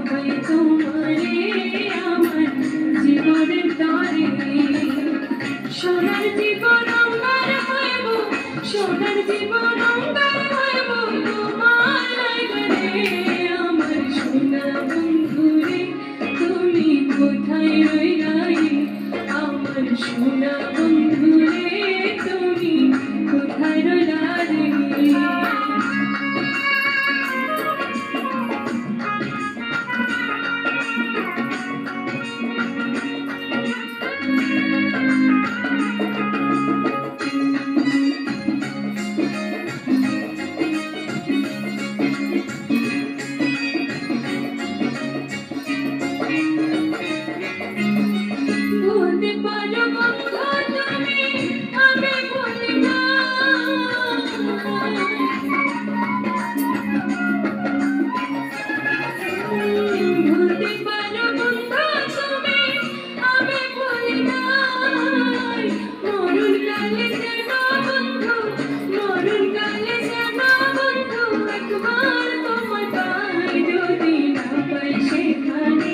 পাই তোমারে আমার জীবনের তরে সোনার জীবন অঙ্গার হইব সোনার জীবন অঙ্গার হইব তোমার লাইগরে আমার সোনা বন্ধুরে তুমি কোথায় রইলা রে আমার সোনা বন্ধুরে তুমি কোথায় রইলা রে ভুলতে পারো বন্ধু তুমি আমি ভুলি না ভুলতে পারো বন্ধু তুমি আমি ভুলি না মরণ কালে যেন বন্ধু মরণ কালে যেন বন্ধু একবার তোমার পাই যদি না পাই সেখানে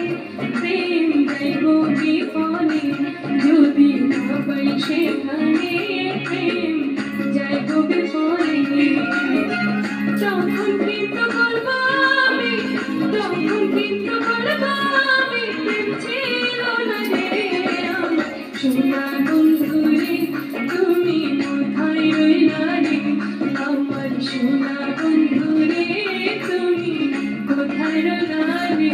প্রেম যাইব বিফলে যদি না পাই সেখানে প্রেম যাইব বিফলে তখন কিন্তু বলবো আমি তখন কিন্তু বলবো আমি প্রেম ছিল না রে আমার সোনা বন্ধুরে তুমি কোথায় রইলা রে আমার সোনা বন্ধুরে তুমি কোথায় রইলা রে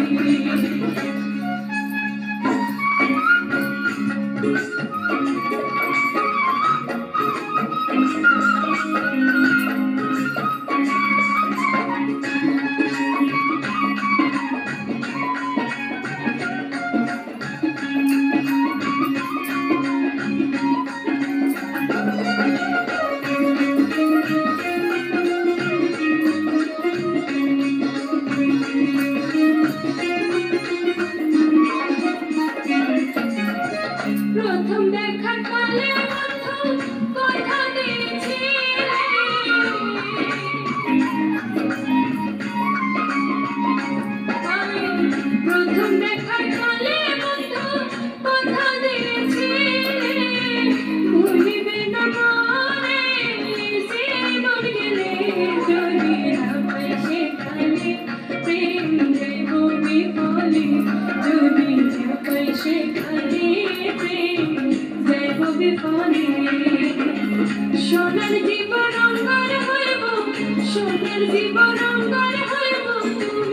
প্রথম দেখার কালে বন্ধু কথা দিয়েছিলে প্রথম দেখার কালে বন্ধু কথা দিয়েছিলে ভুলিবে না মনে জীবন গেলে যদি না পাই সেখানে প্রেম যাইব বিফলে যদি না পাই সেখানে সোনার জীবন অঙ্গার হইব সোনার জীবন অঙ্গার